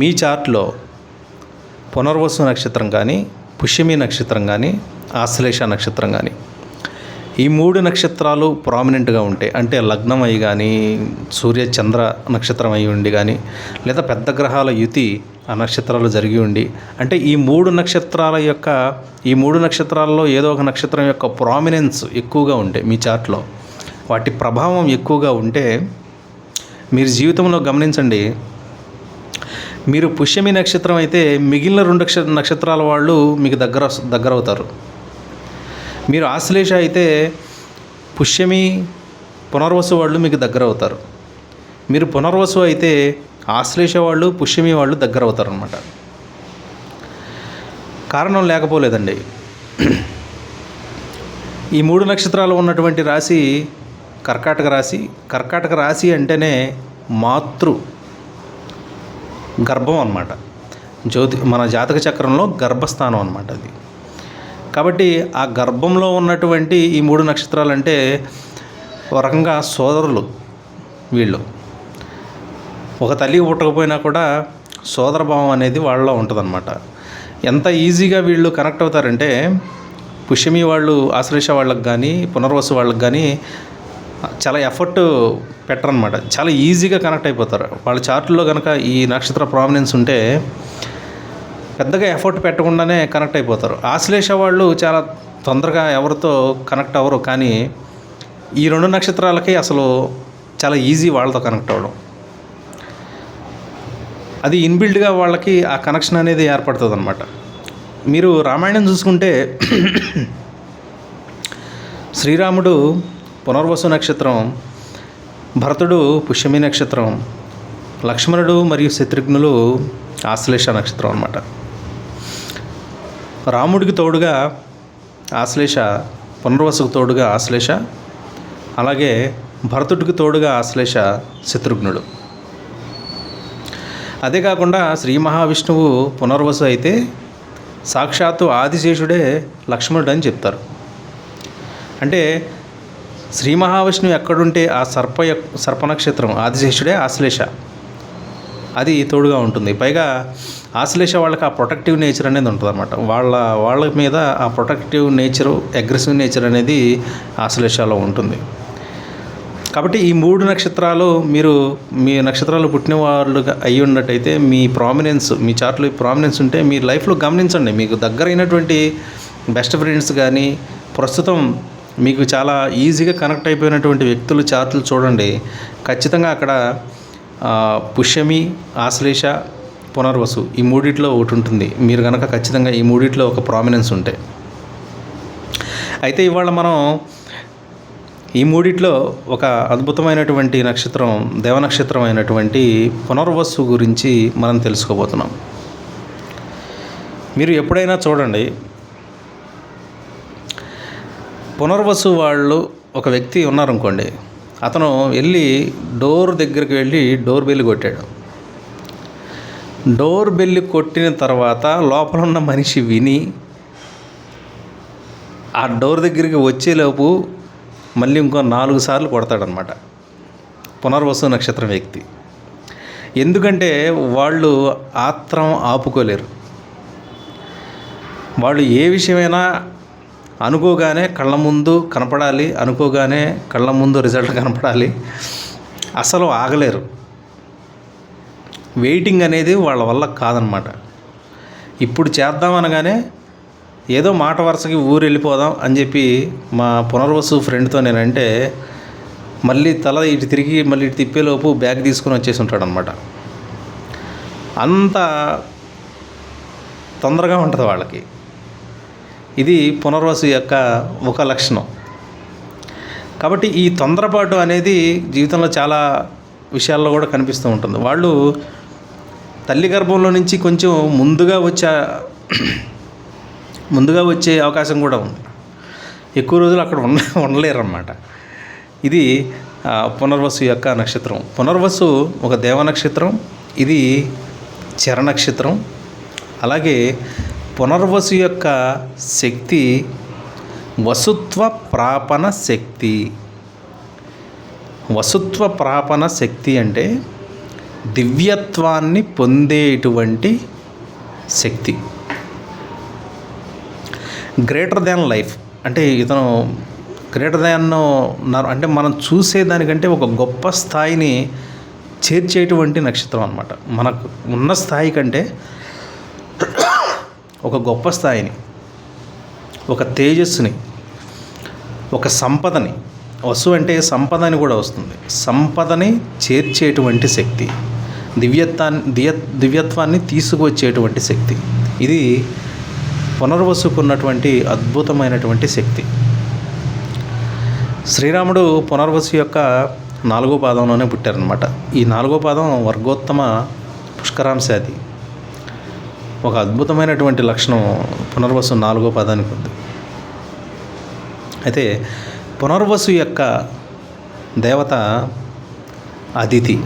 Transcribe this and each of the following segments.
మీ చార్ట్లో పునర్వసు నక్షత్రం కానీ, పుష్యమి నక్షత్రం కానీ, ఆశ్లేష నక్షత్రం కానీ ఈ 3 నక్షత్రాలు ప్రామినెంట్గా ఉంటే, అంటే లగ్నం అయి కానీ, సూర్య చంద్ర నక్షత్రం అయి ఉండి కానీ, లేదా పెద్ద గ్రహాల యుతి ఆ నక్షత్రాలు జరిగి ఉండి, అంటే ఈ 3 నక్షత్రాలలో ఏదో ఒక నక్షత్రం యొక్క ప్రామినెన్స్ ఎక్కువగా ఉంటే మీ చార్ట్లో, వాటి ప్రభావం ఎక్కువగా ఉంటే, మీరు జీవితంలో గమనించండి, మీరు పుష్యమి నక్షత్రం అయితే మిగిలిన 2 నక్షత్రాల వాళ్ళు మీకు దగ్గర అవుతారు. మీరు ఆశ్లేష అయితే పుష్యమి పునర్వసు వాళ్ళు మీకు దగ్గర అవుతారు. మీరు పునర్వసు అయితే ఆశ్లేష వాళ్ళు, పుష్యమి వాళ్ళు దగ్గర అవుతారు అన్నమాట. కారణం లేకపోలేదండి. ఈ 3 నక్షత్రాలు ఉన్నటువంటి రాశి కర్కాటక రాశి. కర్కాటక రాశి అంటేనే మాతృ గర్భం అన్నమాట. మన జాతక చక్రంలో గర్భస్థానం అన్నమాట అది. కాబట్టి ఆ గర్భంలో ఉన్నటువంటి ఈ 3 నక్షత్రాలు అంటే ఒక రకంగా సోదరులు వీళ్ళు. ఒక తల్లికి పుట్టకపోయినా కూడా సోదరభావం అనేది వాళ్ళలో ఉంటుందన్నమాట. ఎంత ఈజీగా వీళ్ళు కనెక్ట్ అవుతారంటే, పుష్యమి వాళ్ళు ఆశ్లేష వాళ్ళకి కానీ, పునర్వసు వాళ్ళకి కానీ చాలా ఎఫర్ట్ పెట్టరనమాట. చాలా ఈజీగా కనెక్ట్ అయిపోతారు. వాళ్ళ చార్ట్లో కనుక ఈ నక్షత్ర ప్రామినెన్స్ ఉంటే పెద్దగా ఎఫర్ట్ పెట్టకుండానే కనెక్ట్ అయిపోతారు. ఆశ్లేష వాళ్ళు చాలా తొందరగా ఎవరితో కనెక్ట్ అవ్వరు, కానీ ఈ 2 నక్షత్రాలకి అసలు చాలా ఈజీ వాళ్ళతో కనెక్ట్ అవ్వడం. అది ఇన్బిల్డ్గా వాళ్ళకి ఆ కనెక్షన్ అనేది ఏర్పడుతుంది అనమాట. మీరు రామాయణం చూసుకుంటే శ్రీరాముడు పునర్వసు నక్షత్రం, భరతుడు పుష్యమి నక్షత్రం, లక్ష్మణుడు మరియు శత్రుఘ్నులు ఆశ్లేష నక్షత్రం అన్నమాట. రాముడికి తోడుగా ఆశ్లేష, పునర్వసుకు తోడుగా ఆశ్లేష, అలాగే భరతుడికి తోడుగా ఆశ్లేష, శత్రుఘ్నుడు. అదే కాకుండా శ్రీ మహావిష్ణువు పునర్వసు అయితే సాక్షాత్తు ఆదిశేషుడే లక్ష్మణుడు అని చెప్తారు. అంటే శ్రీ మహావిష్ణువు ఎక్కడుంటే ఆ సర్ప నక్షత్రం ఆదిశేషుడే ఆశ్లేష, అది తోడుగా ఉంటుంది. పైగా ఆశ్లేష వాళ్ళకి ఆ ప్రొటెక్టివ్ నేచర్ అనేది ఉంటుంది అన్నమాట. వాళ్ళ మీద ఆ ప్రొటెక్టివ్ నేచరు, అగ్రెసివ్ నేచర్ అనేది ఆశ్లేషలో ఉంటుంది. కాబట్టి ఈ 3 నక్షత్రాలు మీరు మీ నక్షత్రాలు పుట్టిన వాళ్ళు అయ్యి ఉన్నట్టయితే మీ ప్రామినెన్స్, మీ చార్ట్లో ప్రామినెన్స్ ఉంటే మీ లైఫ్లో గమనించండి. మీకు దగ్గరైనటువంటి బెస్ట్ ఫ్రెండ్స్ కానీ, ప్రస్తుతం మీకు చాలా ఈజీగా కనెక్ట్ అయిపోయినటువంటి వ్యక్తులు చార్ట్లు చూడండి. ఖచ్చితంగా అక్కడ పుష్యమి, ఆశ్లేష, పునర్వసు ఈ 3 ఒకటి ఉంటుంది. మీరు కనుక ఖచ్చితంగా ఈ 3 ఒక ప్రామినెన్స్ ఉంటే. అయితే ఇవాళ మనం ఈ 3 ఒక అద్భుతమైనటువంటి నక్షత్రం, దేవనక్షత్రం అయినటువంటి పునర్వసు గురించి మనం తెలుసుకోబోతున్నాం. మీరు ఎప్పుడైనా చూడండి, పునర్వసు వాళ్ళు ఒక వ్యక్తి ఉన్నారనుకోండి, అతను వెళ్ళి డోర్ దగ్గరికి వెళ్ళి డోర్ బెల్ కొట్టాడు. డోర్ బెల్ కొట్టిన తర్వాత లోపల ఉన్న మనిషి విని ఆ డోర్ దగ్గరికి వచ్చేలోపు మళ్ళీ ఇంకో 4 సార్లు కొడతాడనమాట పునర్వసు నక్షత్రం వ్యక్తి. ఎందుకంటే వాళ్ళు ఆత్రం ఆపుకోలేరు. వాళ్ళు ఏ విషయమైనా అనుకోగానే కళ్ళ ముందు కనపడాలి, అనుకోగానే కళ్ళ ముందు రిజల్ట్ కనపడాలి, అసలు ఆగలేరు. వెయిటింగ్ అనేది వాళ్ళ వల్ల కాదనమాట. ఇప్పుడు చేద్దామనగానే ఏదో మాట వరుసకి ఊరు వెళ్ళిపోదాం అని చెప్పి మా పునర్వసు ఫ్రెండ్తో నేనంటే మళ్ళీ తల ఇటు తిరిగి మళ్ళీ ఇటు తిప్పేలోపు బ్యాగ్ తీసుకొని వచ్చేసి ఉంటాడు అనమాట. అంత తొందరగా ఉంటుంది వాళ్ళకి. ఇది పునర్వసు యొక్క ఒక లక్షణం. కాబట్టి ఈ తొందరపాటు అనేది జీవితంలో చాలా విషయాల్లో కూడా కనిపిస్తూ ఉంటుంది. వాళ్ళు తల్లి గర్భంలో నుంచి కొంచెం ముందుగా వచ్చే అవకాశం కూడా ఉంది. ఎక్కువ రోజులు అక్కడ ఉండలేరన్నమాట. ఇది పునర్వసు యొక్క నక్షత్రం. పునర్వసు ఒక దేవ నక్షత్రం, ఇది చర నక్షత్రం. అలాగే పునర్వసు యొక్క శక్తి వసుత్వ ప్రాపణ శక్తి. వసుత్వ ప్రాపణ శక్తి అంటే దివ్యత్వాన్ని పొందేటువంటి శక్తి. గ్రేటర్ దాన్ లైఫ్ అంటే ఇతను గ్రేటర్ దాన్ అంటే మనం చూసేదానికంటే ఒక గొప్ప స్థాయిని చేర్చేటువంటి నక్షత్రం అన్నమాట. మనకు ఉన్న స్థాయి కంటే ఒక గొప్ప స్థాయిని, ఒక తేజస్సుని, ఒక సంపదని, వసు అంటే సంపద అని కూడా వస్తుంది, సంపదని చేర్చేటువంటి శక్తి, దివ్యత్వాన్ని తీసుకువచ్చేటువంటి శక్తి. ఇది పునర్వసుకున్నటువంటి అద్భుతమైనటువంటి శక్తి. శ్రీరాముడు పునర్వసు యొక్క 4వ పాదంలోనే పుట్టారనమాట. ఈ 4వ పాదం వర్గోత్తమ పుష్కరాంశాది. ఒక అద్భుతమైనటువంటి లక్షణం పునర్వసు 4వ పాదానికి ఉంది. అయితే పునర్వసు యొక్క దేవత అదితి.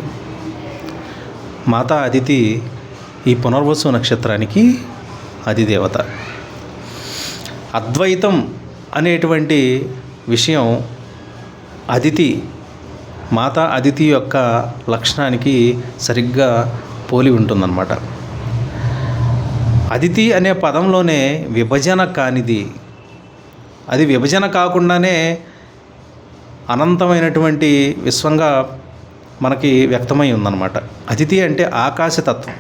మాతా అదితి ఈ పునర్వసు నక్షత్రానికి అధిదేవత. అద్వైతం అనేటువంటి విషయం అదితి, మాతా అదితి యొక్క లక్షణానికి సరిగ్గా పోలి ఉంటుందన్నమాట. అదితి అనే పదంలోనే విభజన కానిది, అది విభజన కాకుండానే అనంతమైనటువంటి విశ్వంగా మనకి వ్యక్తమై ఉందన్నమాట. అదితి అంటే ఆకాశతత్వం,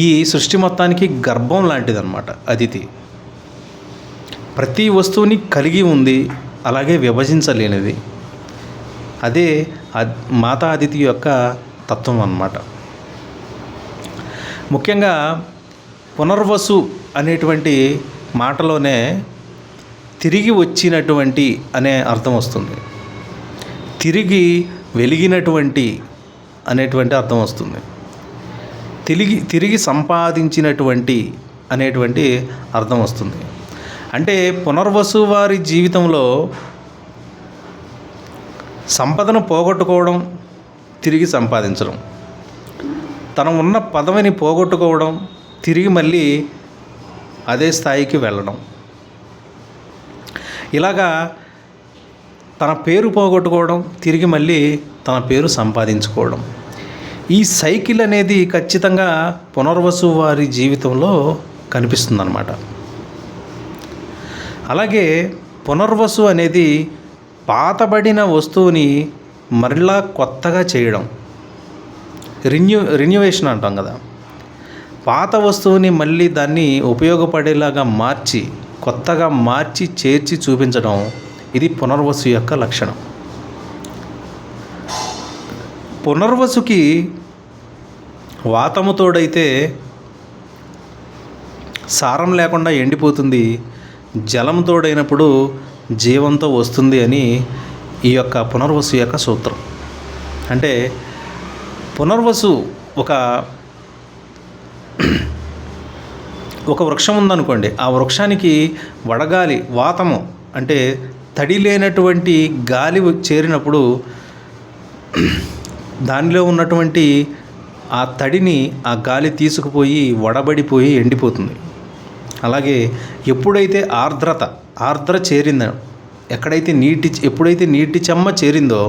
ఈ సృష్టి మొత్తానికి గర్భం లాంటిదన్నమాట అదితి. ప్రతి వస్తువుని కలిగి ఉంది, అలాగే విభజించలేనిది. అదే మాతా అదితి యొక్క తత్వం అన్నమాట. ముఖ్యంగా పునర్వసు అనేటువంటి మాటలోనే తిరిగి వచ్చినటువంటి అనే అర్థం వస్తుంది, తిరిగి వెలిగినటువంటి అనేటువంటి అర్థం వస్తుంది, తిరిగి సంపాదించినటువంటి అనేటువంటి అర్థం వస్తుంది. అంటే పునర్వసు వారి జీవితంలో సంపదను పోగొట్టుకోవడం, తిరిగి సంపాదించడం, తన ఉన్న పదవిని పోగొట్టుకోవడం, తిరిగి మళ్ళీ అదే స్థాయికి వెళ్ళడం, ఇలాగా తన పేరు పోగొట్టుకోవడం, తిరిగి మళ్ళీ తన పేరు సంపాదించుకోవడం, ఈ సైకిల్ అనేది ఖచ్చితంగా పునర్వసు వారి జీవితంలో కనిపిస్తుందన్నమాట. అలాగే పునర్వసు అనేది పాతబడిన వస్తువుని మరలా కొత్తగా చేయడం, రెన్యువేషన్ అంటాం కదా. పాత వస్తువుని మళ్ళీ దాన్ని ఉపయోగపడేలాగా మార్చి, కొత్తగా మార్చి చేర్చి చూపించడం, ఇది పునర్వసు యొక్క లక్షణం. పునర్వసుకి వాతముతోడైతే సారం లేకుండా ఎండిపోతుంది, జలంతోడైనప్పుడు జీవంతో వస్తుంది అని ఈ యొక్క పునర్వసు యొక్క సూత్రం. అంటే పునర్వసు ఒక వృక్షం ఉందనుకోండి, ఆ వృక్షానికి వడగాలి, వాతము అంటే తడి లేనటువంటి గాలి చేరినప్పుడు దానిలో ఉన్నటువంటి ఆ తడిని ఆ గాలి తీసుకుపోయి వడబడిపోయి ఎండిపోతుంది. అలాగే ఎప్పుడైతే ఆర్ద్ర చేరిందో, ఎప్పుడైతే నీటి చెమ్మ చేరిందో,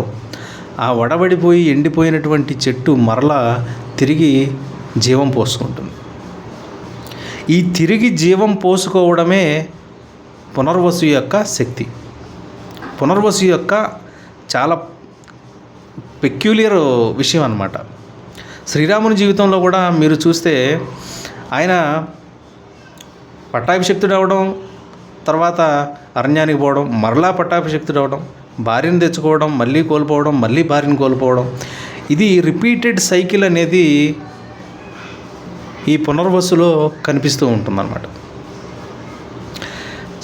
ఆ వడబడిపోయి ఎండిపోయినటువంటి చెట్టు మరలా తిరిగి జీవం పోసుకుంటుంది. ఈ తిరిగి జీవం పోసుకోవడమే పునర్వసు యొక్క శక్తి. పునర్వసు యొక్క చాలా పెక్యులియర్ విషయం అన్నమాట. శ్రీరాముని జీవితంలో కూడా మీరు చూస్తే ఆయన పట్టాభిషిక్తుడు అవ్వడం, తర్వాత అరణ్యానికి పోవడం, మరలా పట్టాభిషిక్తుడు అవ్వడం, భార్యను తెచ్చుకోవడం, మళ్ళీ కోల్పోవడం, మళ్ళీ భార్యను కోల్పోవడం, ఇది రిపీటెడ్ సైకిల్ అనేది ఈ పునర్వసులో కనిపిస్తూ ఉంటుందన్నమాట.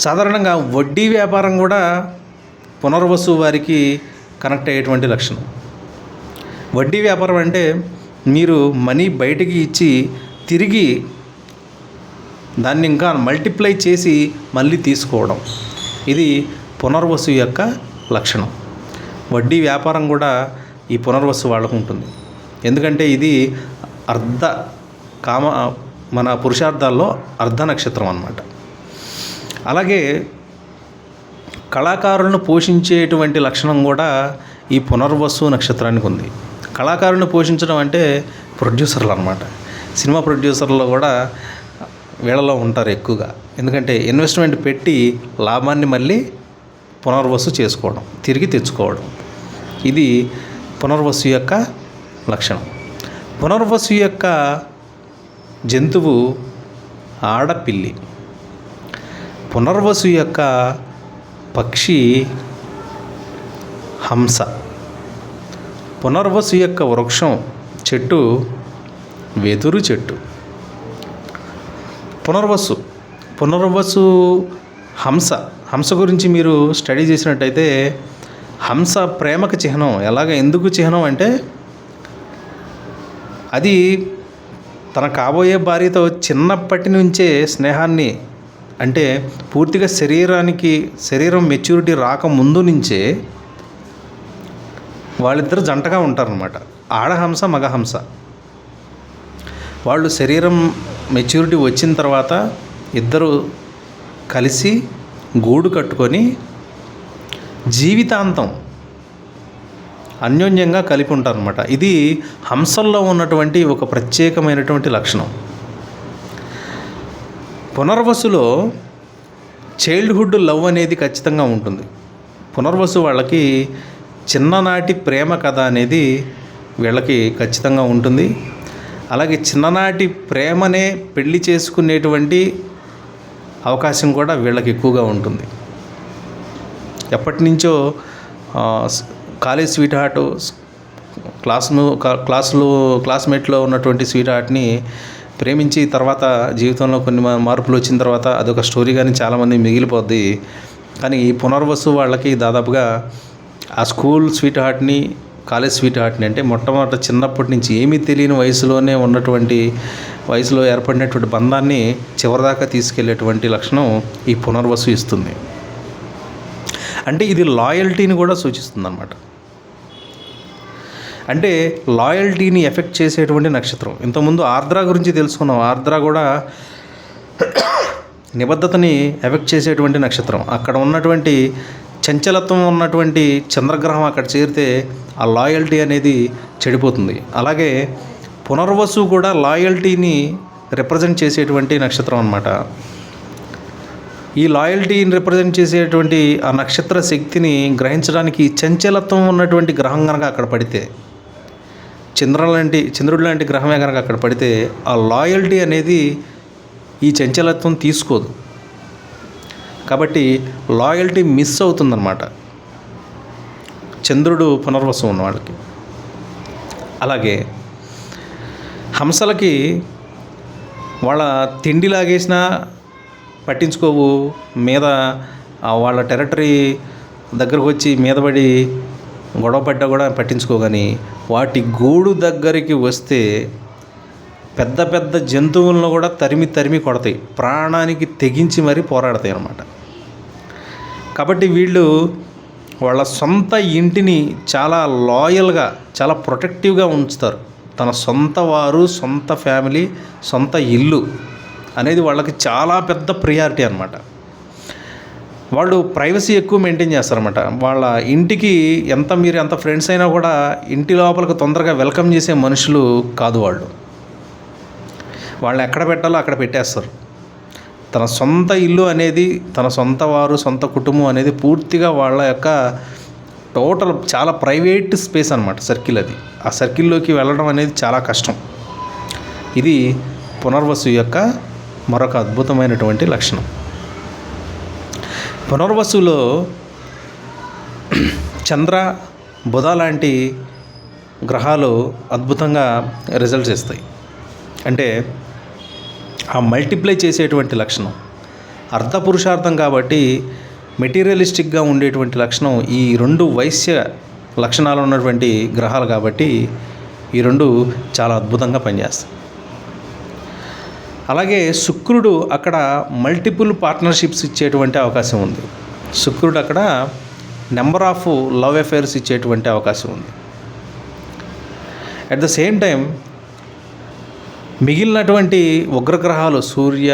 సాధారణంగా వడ్డీ వ్యాపారం కూడా పునర్వసు వారికి కనెక్ట్ అయ్యేటువంటి లక్షణం. వడ్డీ వ్యాపారం అంటే మీరు మనీ బయటికి ఇచ్చి తిరిగి దాన్ని ఇంకా మల్టిప్లై చేసి మళ్ళీ తీసుకోవడం, ఇది పునర్వసు యొక్క లక్షణం. వడ్డీ వ్యాపారం కూడా ఈ పునర్వసు వాళ్ళకు ఉంటుంది. ఎందుకంటే ఇది మన పురుషార్థాల్లో అర్ధ నక్షత్రం అన్నమాట. అలాగే కళాకారులను పోషించేటువంటి లక్షణం కూడా ఈ పునర్వసు నక్షత్రానికి ఉంది. కళాకారుని పోషించడం అంటే ప్రొడ్యూసర్లు అనమాట. సినిమా ప్రొడ్యూసర్లు కూడా వీళ్ళలో ఉంటారు ఎక్కువగా. ఎందుకంటే ఇన్వెస్ట్మెంట్ పెట్టి లాభాన్ని మళ్ళీ పునర్వసు చేసుకోవడం, తిరిగి తెచ్చుకోవడం. ఇది పునర్వసు యొక్క లక్షణం. పునర్వసు యొక్క జంతువు ఆడపిల్లి. పునర్వసు యొక్క పక్షి హంస. పునర్వసు యొక్క వృక్షం చెట్టు వెదురు చెట్టు. పునర్వసు హంస గురించి మీరు స్టడీ చేసినట్టయితే హంస ప్రేమకు చిహ్నం. ఎందుకు చిహ్నం అంటే అది తన కాబోయే భార్యతో చిన్నప్పటి నుంచే స్నేహాన్ని, అంటే పూర్తిగా శరీరం మెచ్యూరిటీ రాకముందు నుంచే వాళ్ళిద్దరు జంటగా ఉంటారనమాట. ఆడహంస మగహంస. వాళ్ళు శరీరం మెచ్యూరిటీ వచ్చిన తర్వాత ఇద్దరు కలిసి గూడు కట్టుకొని జీవితాంతం అన్యోన్యంగా కలిపి ఉంటారనమాట. ఇది హంసల్లో ఉన్నటువంటి ఒక ప్రత్యేకమైనటువంటి లక్షణం. పునర్వసులో చైల్డ్హుడ్ లవ్ అనేది ఖచ్చితంగా ఉంటుంది. పునర్వసు వాళ్ళకి చిన్ననాటి ప్రేమ కథ అనేది వీళ్ళకి ఖచ్చితంగా ఉంటుంది. అలాగే చిన్ననాటి ప్రేమనే పెళ్లి చేసుకునేటువంటి అవకాశం కూడా వీళ్ళకి ఎక్కువగా ఉంటుంది. ఎప్పటి నుంచో కాలేజ్ స్వీట్ హార్ట్, క్లాస్మేట్లో ఉన్నటువంటి స్వీట్ హార్ట్ని ప్రేమించి తర్వాత జీవితంలో కొన్ని మార్పులు వచ్చిన తర్వాత అదొక స్టోరీగానే చాలామంది మిగిలిపోద్ది. కానీ ఈ పునర్వసు వాళ్ళకి దాదాపుగా ఆ స్కూల్ స్వీట్ హార్ట్ని, కాలేజ్ స్వీట్ హార్ట్ని, అంటే మొట్టమొదట చిన్నప్పటి నుంచి ఏమీ తెలియని వయసులో ఏర్పడినటువంటి బంధాన్ని చివరిదాకా తీసుకెళ్లేటువంటి లక్షణం ఈ పునర్వసు ఇస్తుంది. అంటే ఇది లాయల్టీని కూడా సూచిస్తుంది అన్నమాట. అంటే లాయల్టీని ఎఫెక్ట్ చేసేటువంటి నక్షత్రం. ఇంతకుముందు ఆర్ద్రా గురించి తెలుసుకున్నాం. ఆర్ద్రా కూడా నిబద్ధతని ఎఫెక్ట్ చేసేటువంటి నక్షత్రం. అక్కడ ఉన్నటువంటి చంచలత్వం ఉన్నటువంటి చంద్రగ్రహం అక్కడ చేరితే ఆ లాయల్టీ అనేది చెడిపోతుంది. అలాగే పునర్వసు కూడా లాయల్టీని రిప్రజెంట్ చేసేటువంటి నక్షత్రం అన్నమాట. ఈ లాయల్టీని రిప్రజెంట్ చేసేటువంటి ఆ నక్షత్ర శక్తిని గ్రహించడానికి చంచలత్వం ఉన్నటువంటి గ్రహం కనుక అక్కడ పడితే, చంద్రుడు లాంటి గ్రహమే కనుక అక్కడ పడితే ఆ లాయల్టీ అనేది ఈ చంచలత్వం తీసుకోదు. కాబట్టి లాయల్టీ మిస్ అవుతుందన్నమాట చంద్రుడు పునర్వసు ఉన్న వాళ్ళకి. అలాగే హంసలకి వాళ్ళ తిండి లాగేసినా పట్టించుకోవు, మీద వాళ్ళ టెరిటరీ దగ్గరకు వచ్చి మీద పడి గొడవ పడ్డా కూడా పట్టించుకోగాని వాటి గూడు దగ్గరికి వస్తే పెద్ద పెద్ద జంతువులను కూడా తరిమి కొడతాయి, ప్రాణానికి తెగించి మరీ పోరాడతాయి అన్నమాట. కాబట్టి వీళ్ళు వాళ్ళ సొంత ఇంటిని చాలా లాయల్గా, చాలా ప్రొటెక్టివ్గా ఉంచుతారు. తన సొంత వారు, సొంత ఫ్యామిలీ, సొంత ఇల్లు అనేది వాళ్ళకి చాలా పెద్ద ప్రియారిటీ అన్నమాట. వాళ్ళు ప్రైవసీ ఎక్కువ మెయింటైన్ చేస్తారన్నమాట. వాళ్ళ ఇంటికి మీరు ఎంత ఫ్రెండ్స్ అయినా కూడా ఇంటి లోపలికి తొందరగా వెల్కమ్ చేసే మనుషులు కాదు వాళ్ళు. వాళ్ళని ఎక్కడ పెట్టాలో అక్కడ పెట్టేస్తారు. తన సొంత ఇల్లు అనేది, తన సొంత వారు, సొంత కుటుంబం అనేది పూర్తిగా వాళ్ళ యొక్క టోటల్ చాలా ప్రైవేట్ స్పేస్ అన్నమాట. సర్కిల్ అది. ఆ సర్కిల్లోకి వెళ్ళడం అనేది చాలా కష్టం. ఇది పునర్వసు యొక్క మరొక అద్భుతమైనటువంటి లక్షణం. పునర్వసులో చంద్ర, బుధ లాంటి గ్రహాలు అద్భుతంగా రిజల్ట్స్ ఇస్తాయి. అంటే ఆ మల్టిప్లై చేసేటువంటి లక్షణం, అర్ధపురుషార్థం కాబట్టి మెటీరియలిస్టిక్గా ఉండేటువంటి లక్షణం ఈ రెండు వైశ్య లక్షణాలు ఉన్నటువంటి గ్రహాలు కాబట్టి ఈ రెండు చాలా అద్భుతంగా పనిచేస్తాయి. అలాగే శుక్రుడు అక్కడ మల్టిపుల్ పార్ట్నర్షిప్స్ ఇచ్చేటువంటి అవకాశం ఉంది. శుక్రుడు అక్కడ నెంబర్ ఆఫ్ లవ్ అఫైర్స్ ఇచ్చేటువంటి అవకాశం ఉంది. అట్ ద సేమ్ టైం మిగిలినటువంటి ఉగ్రగ్రహాలు సూర్య,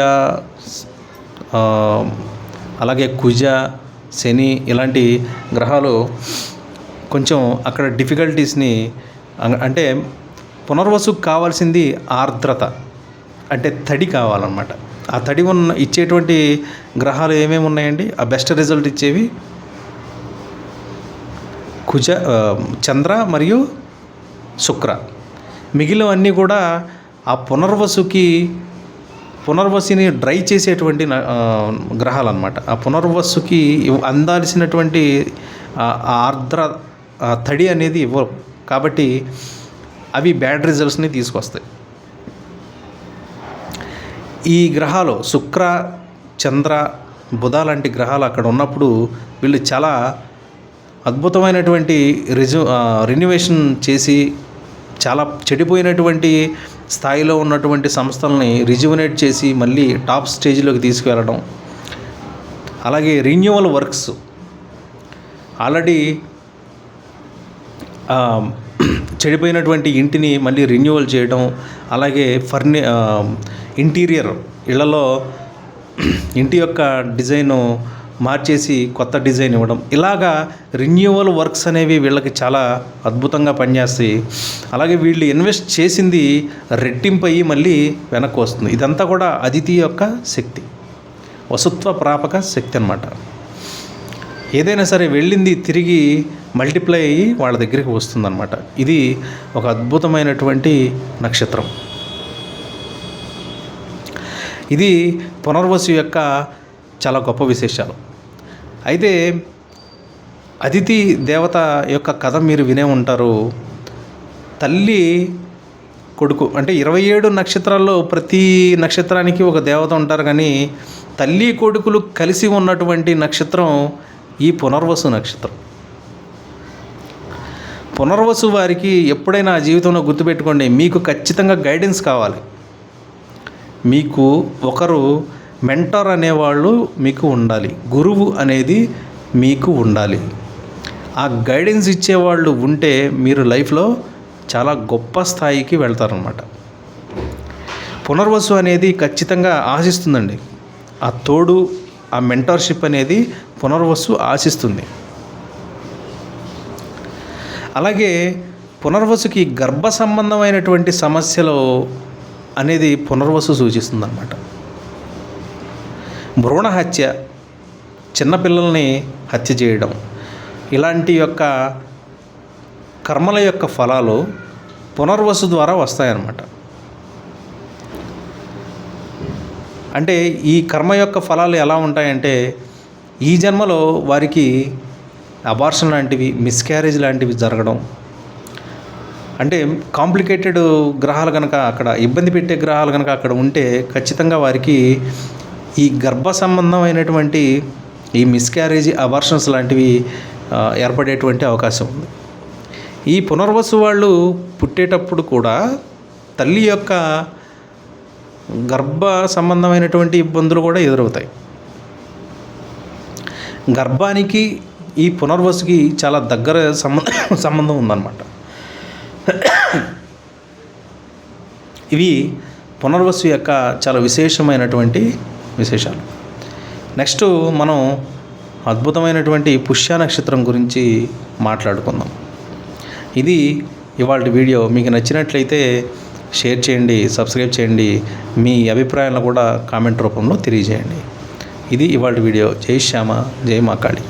అలాగే కుజ, శని ఇలాంటి గ్రహాలు కొంచెం అక్కడ డిఫికల్టీస్ని అంటే పునర్వసుకు కావాల్సింది ఆర్ద్రత, అంటే తడి కావాలన్నమాట. ఆ తడి ఇచ్చేటువంటి గ్రహాలు ఏమేమి ఉన్నాయండి? ఆ బెస్ట్ రిజల్ట్ ఇచ్చేవి చంద్ర మరియు శుక్ర. మిగిలినవన్నీ కూడా ఆ పునర్వసుని డ్రై చేసేటువంటి గ్రహాలు అన్నమాట. ఆ పునర్వసుకి అందాల్సినటువంటి ఆర్ద్ర తడి అనేది ఇవ్వవు, కాబట్టి అవి బ్యాడ్ రిజల్ట్స్ని తీసుకొస్తాయి. ఈ గ్రహాలు శుక్ర, చంద్ర, బుధ లాంటి గ్రహాలు అక్కడ ఉన్నప్పుడు వీళ్ళు చాలా అద్భుతమైనటువంటి రెన్యువేషన్ చేసి చాలా చెడిపోయినటువంటి స్థాయిలో ఉన్నటువంటి సంస్థలని రిజ్యువనేట్ చేసి మళ్ళీ టాప్ స్టేజ్లోకి తీసుకువెళ్ళడం. అలాగే రీన్యూవల్ వర్క్స్, ఆల్రెడీ చెడిపోయినటువంటి ఇంటిని మళ్ళీ రిన్యూవల్ చేయడం, అలాగే ఇంటీరియర్ ఇళ్లలో ఇంటి యొక్క డిజైను మార్చేసి కొత్త డిజైన్ ఇవ్వడం, ఇలాగా రిన్యూవల్ వర్క్స్ అనేవి వీళ్ళకి చాలా అద్భుతంగా పనిచేస్తాయి. అలాగే వీళ్ళు ఇన్వెస్ట్ చేసింది రెట్టింపు అయ్యి మళ్ళీ వెనక్కి వస్తుంది. ఇదంతా కూడా అదితి యొక్క శక్తి, వసుత్వ ప్రాపక శక్తి అన్నమాట. ఏదైనా సరే వెళ్ళింది తిరిగి మల్టిప్లై అయ్యి వాళ్ళ దగ్గరికి వస్తుందన్నమాట. ఇది ఒక అద్భుతమైనటువంటి నక్షత్రం. ఇది పునర్వసు యొక్క చాలా గొప్ప విశేషాలు. అయితే అదితి దేవత యొక్క కథ మీరు వినే ఉంటారు. తల్లి కొడుకు అంటే 27 నక్షత్రాల్లో ప్రతి నక్షత్రానికి ఒక దేవత ఉంటారు, కానీ తల్లి కొడుకులు కలిసి ఉన్నటువంటి నక్షత్రం ఈ పునర్వసు నక్షత్రం. పునర్వసు వారికి ఎప్పుడైనా జీవితంలో గుర్తుపెట్టుకోండి, మీకు ఖచ్చితంగా గైడెన్స్ కావాలి. మీకు ఒకరు మెంటర్ అనేవాళ్ళు మీకు ఉండాలి, గురువు అనేది మీకు ఉండాలి. ఆ గైడెన్స్ ఇచ్చేవాళ్ళు ఉంటే మీరు లైఫ్లో చాలా గొప్ప స్థాయికి వెళ్తారనమాట. పునర్వసు అనేది ఖచ్చితంగా ఆశిస్తుందండి. ఆ తోడు, ఆ మెంటర్షిప్ అనేది పునర్వసు ఆశిస్తుంది. అలాగే పునర్వసుకి గర్భ సంబంధమైనటువంటి సమస్యలు అనేది పునర్వసు సూచిస్తుందన్నమాట. భ్రూణ హత్య, చిన్నపిల్లల్ని హత్య చేయడం, ఇలాంటి యొక్క కర్మల యొక్క ఫలాలు పునర్వసు ద్వారా వస్తాయన్నమాట. అంటే ఈ కర్మ యొక్క ఫలాలు ఎలా ఉంటాయంటే, ఈ జన్మలో వారికి అబార్షన్ లాంటివి, మిస్క్యారేజ్ లాంటివి జరగడం, అంటే కాంప్లికేటెడ్ గ్రహాలు కనుక అక్కడ, ఇబ్బంది పెట్టే గ్రహాలు కనుక అక్కడ ఉంటే ఖచ్చితంగా వారికి ఈ గర్భ సంబంధమైనటువంటి ఈ మిస్క్యారేజ్, అబార్షన్స్ లాంటివి ఏర్పడేటువంటి అవకాశం ఉంది. ఈ పునర్వసు వాళ్ళు పుట్టేటప్పుడు కూడా తల్లి యొక్క గర్భ సంబంధమైనటువంటి ఇబ్బందులు కూడా ఎదురవుతాయి. గర్భానికి ఈ పునర్వసుకి చాలా దగ్గర సంబంధం ఉందన్నమాట. ఇవి పునర్వసు యొక్క చాలా విశేషమైనటువంటి విశేషాలు. నెక్స్ట్ మనం అద్భుతమైనటువంటి పుష్య నక్షత్రం గురించి మాట్లాడుకుందాం. ఇది ఇవాళ వీడియో. మీకు నచ్చినట్లయితే షేర్ చేయండి, సబ్స్క్రైబ్ చేయండి, మీ అభిప్రాయాలను కూడా కామెంట్ రూపంలో తెలియజేయండి. ఇది ఇవాళ వీడియో. జై శ్యామ, జై మా కాళీ.